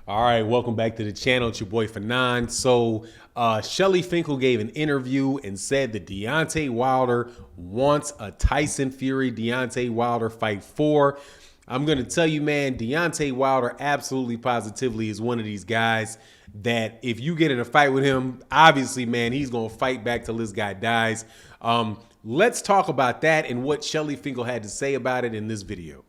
All right, welcome back to the channel. It's your boy Fanon. So Shelly Finkle gave an interview and said that Deontay Wilder wants a Tyson Fury Deontay Wilder fight 4. I'm going to tell you, man, Deontay Wilder absolutely positively is one of these guys that if you get in a fight with him, obviously, man, he's going to fight back till this guy dies. Let's talk about that and what Shelly Finkle had to say about it in this video.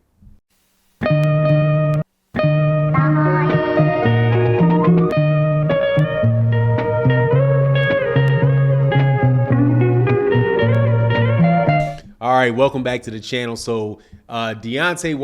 All right, welcome back to the channel. So Deontay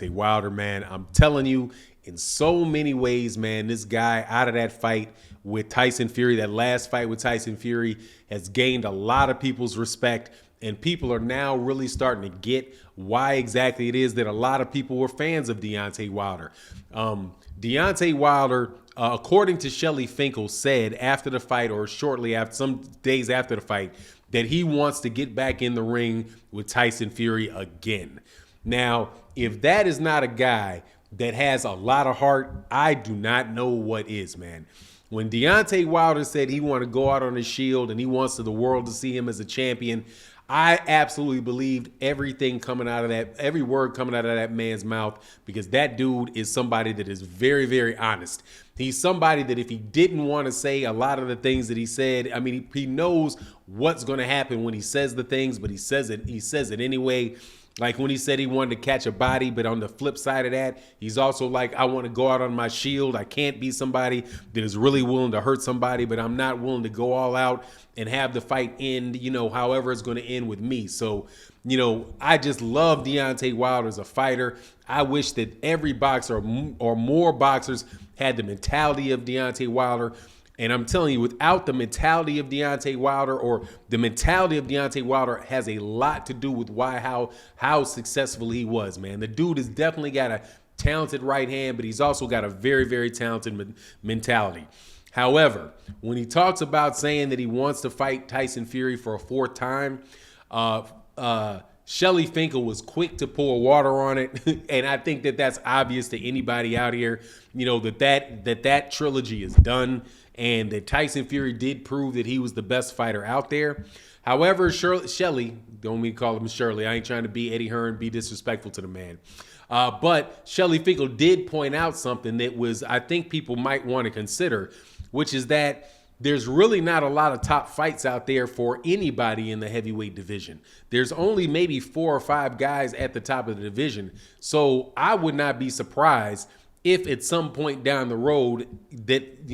Wilder, man, I'm telling you, in so many ways, man, this guy out of that fight with Tyson Fury, that last fight with Tyson Fury, has gained a lot of people's respect. And people are now really starting to get why exactly it is that a lot of people were fans of Deontay Wilder. Deontay Wilder, according to Shelly Finkle, said after the fight, or shortly after, some days after the fight, that he wants to get back in the ring with Tyson Fury again. Now, if that is not a guy that has a lot of heart, I do not know what is, man. When Deontay Wilder said he wanted to go out on his shield and he wants the world to see him as a champion, I absolutely believed everything coming out of that, every word coming out of that man's mouth, because that dude is somebody that is very, very honest. He's somebody that if he didn't want to say a lot of the things that he said, I mean, he knows what's going to happen when he says the things, but he says it anyway. Like when he said he wanted to catch a body, but on the flip side of that, he's also like, I want to go out on my shield. I can't be somebody that is really willing to hurt somebody, but I'm not willing to go all out and have the fight end, however it's going to end with me. So, I just love Deontay Wilder as a fighter. I wish that every boxer or more boxers had the mentality of Deontay Wilder. And I'm telling you, without the mentality of Deontay Wilder, or the mentality of Deontay Wilder has a lot to do with how successful he was, man. The dude has definitely got a talented right hand, but he's also got a very, very talented mentality. However, when he talks about saying that he wants to fight Tyson Fury for a 4th time, Shelly Finkle was quick to pour water on it. And I think that that's obvious to anybody out here, that trilogy is done. And that Tyson Fury did prove that he was the best fighter out there. However, Shelly, don't mean to call him Shirley. I ain't trying to be Eddie Hearn, be disrespectful to the man. But Shelly Finkle did point out something that was, I think people might want to consider, which is that there's really not a lot of top fights out there for anybody in the heavyweight division. There's only maybe 4 or 5 guys at the top of the division. So I would not be surprised if at some point down the road that,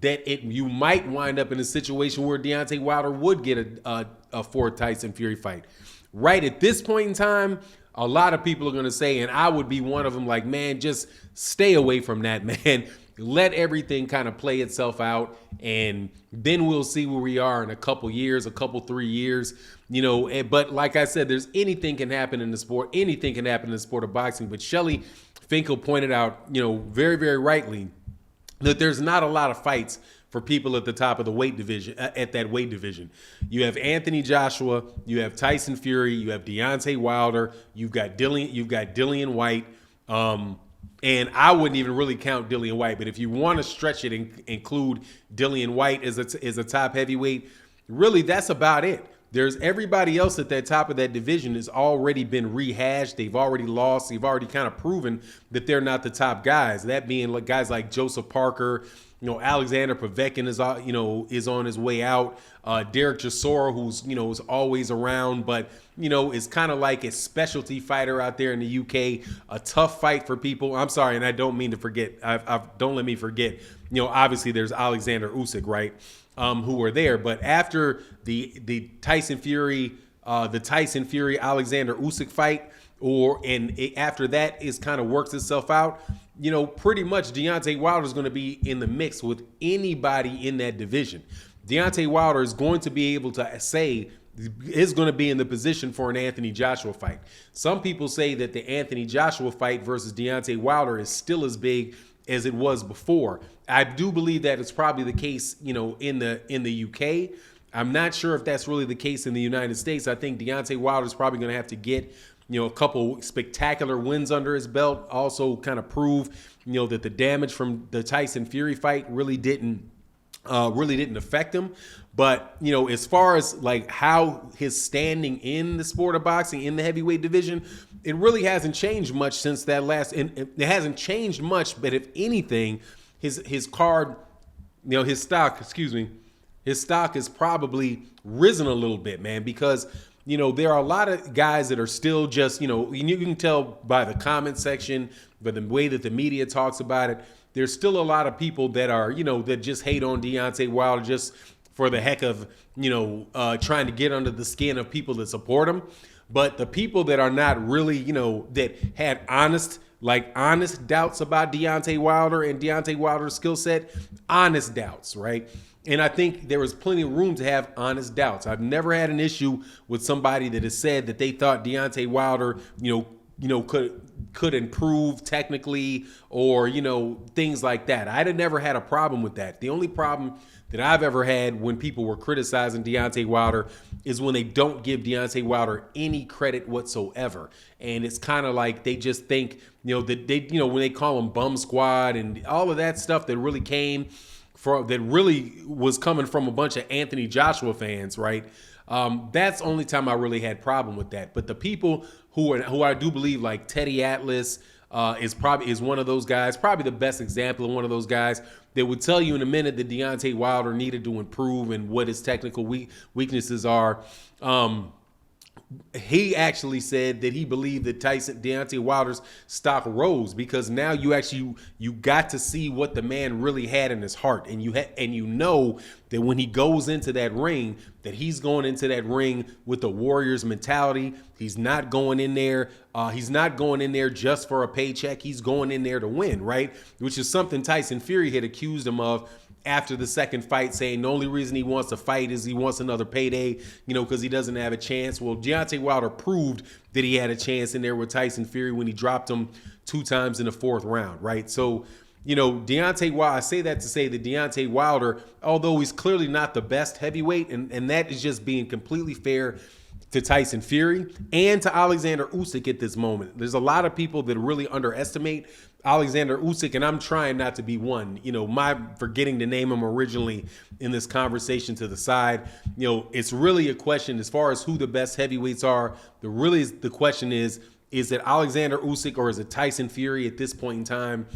you might wind up in a situation where Deontay Wilder would get a 4th Tyson Fury fight. Right at this point in time, a lot of people are going to say, and I would be one of them, like, man, just stay away from that, man. Let everything kind of play itself out, and then we'll see where we are in a couple years, 3 years, But like I said, anything can happen in the sport. Anything can happen in the sport of boxing. But Shelly Finkle pointed out, very, very rightly, that there's not a lot of fights for people at the top of the weight division, at that weight division. You have Anthony Joshua, you have Tyson Fury, you have Deontay Wilder, you've got Dillian White, and I wouldn't even really count Dillian White, but if you want to stretch it and include Dillian White as a top heavyweight, really that's about it. There's everybody else at the top of that division has already been rehashed. They've already lost. They've already kind of proven that they're not the top guys. That being like guys like Joseph Parker, Alexander Povetkin is on his way out. Derek Chisora, who's is always around, but is kind of like a specialty fighter out there in the UK. A tough fight for people. I'm sorry, and I don't mean to forget. Don't let me forget. Obviously there's Alexander Usyk, right? Who were there, but after the Tyson Fury Alexander Usyk fight, after that is kind of works itself out, pretty much Deontay Wilder is going to be in the mix with anybody in that division. Deontay Wilder is going to be able to is going to be in the position for an Anthony Joshua fight. Some people say that the Anthony Joshua fight versus Deontay Wilder is still as big as it was before. I do believe that it's probably the case, in the UK. I'm not sure if that's really the case in the United States. I think Deontay Wilder is probably going to have to get a couple spectacular wins under his belt. Also kind of prove, that the damage from the Tyson Fury fight really didn't affect him. But, as far as like how his standing in the sport of boxing in the heavyweight division, it really hasn't changed much since that last, and it hasn't changed much, but if anything, his card, his stock has probably risen a little bit, man, because, there are a lot of guys that are still just, you can tell by the comment section, by the way that the media talks about it, there's still a lot of people that are, that just hate on Deontay Wilder just for the heck of, trying to get under the skin of people that support him. But the people that are not really, that had honest doubts about Deontay Wilder and Deontay Wilder's skill set, honest doubts, right? And I think there was plenty of room to have honest doubts. I've never had an issue with somebody that has said that they thought Deontay Wilder, could improve technically or, things like that. I'd have never had a problem with that. The only problem that I've ever had when people were criticizing Deontay Wilder is when they don't give Deontay Wilder any credit whatsoever. And it's kind of like they just think, that they, when they call him bum squad and all of that stuff that really was coming from a bunch of Anthony Joshua fans, right? That's the only time I really had problem with that. But the people who I do believe, like Teddy Atlas, is one of those guys, probably the best example of one of those guys that would tell you in a minute that Deontay Wilder needed to improve and what his technical weaknesses are. He actually said that he believed that Deontay Wilder's stock rose because now you got to see what the man really had in his heart, and you know that when he goes into that ring, that he's going into that ring with the Warriors mentality. He's not going in there. He's not going in there just for a paycheck. He's going in there to win, right? Which is something Tyson Fury had accused him of after the second fight, saying the only reason he wants to fight is he wants another payday, because he doesn't have a chance. Well, Deontay Wilder proved that he had a chance in there with Tyson Fury when he dropped him 2 times in the 4th round, right? So, Deontay Wilder, I say that to say that Deontay Wilder, although he's clearly not the best heavyweight, and that is just being completely fair to Tyson Fury and to Alexander Usyk at this moment. There's a lot of people that really underestimate Alexander Usyk, and I'm trying not to be one. My forgetting to name him originally in this conversation to the side. It's really a question as far as who the best heavyweights are. The question is it Alexander Usyk or is it Tyson Fury at this point in time?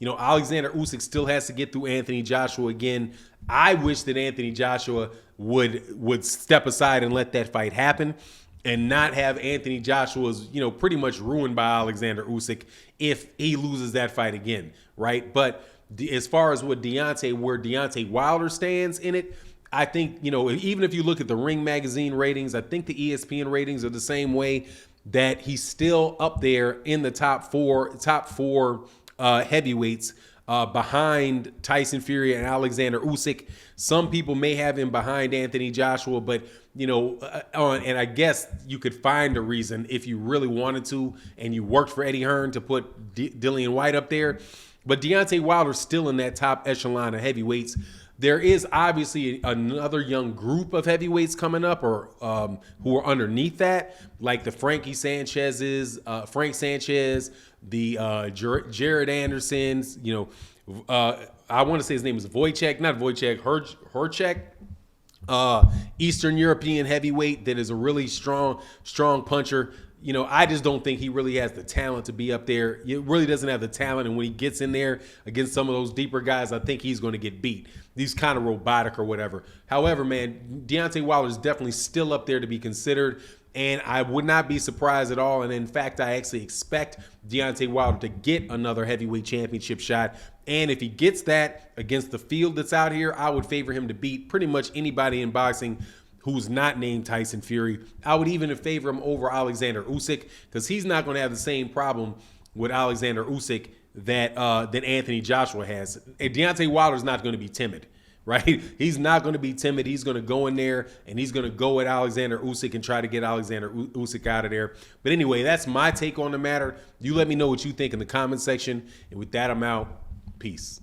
Alexander Usyk still has to get through Anthony Joshua again. I wish that Anthony Joshua would step aside and let that fight happen and not have Anthony Joshua's, pretty much ruined by Alexander Usyk if he loses that fight again, right? But as far as where Deontay Wilder stands in it, I think, even if you look at the Ring Magazine ratings, I think the ESPN ratings are the same way, that he's still up there in the top four heavyweights behind Tyson Fury and Alexander Usyk. Some people may have him behind Anthony Joshua, but and I guess you could find a reason if you really wanted to, and you worked for Eddie Hearn to put Dillian White up there. But Deontay Wilder's still in that top echelon of heavyweights. There is obviously another young group of heavyweights coming up, or who are underneath that, like the Frank Sanchez, the Jared Andersons. I want to say his name is Herchek. Eastern European heavyweight that is a really strong puncher. I just don't think he really has the talent to be up there. He really doesn't have the talent, and when he gets in there against some of those deeper guys, I think he's going to get beat. He's kind of robotic or whatever. However, man, Deontay Wilder is definitely still up there to be considered, and I would not be surprised at all. And in fact, I actually expect Deontay Wilder to get another heavyweight championship shot. And if he gets that against the field that's out here, I would favor him to beat pretty much anybody in boxing who's not named Tyson Fury. I would even favor him over Alexander Usyk, because he's not going to have the same problem with Alexander Usyk that Anthony Joshua has. And Deontay Wilder's not going to be timid, right? He's not going to be timid. He's going to go in there and he's going to go at Alexander Usyk and try to get Alexander Usyk out of there. But anyway, that's my take on the matter. You let me know what you think in the comment section. And with that, I'm out. Peace.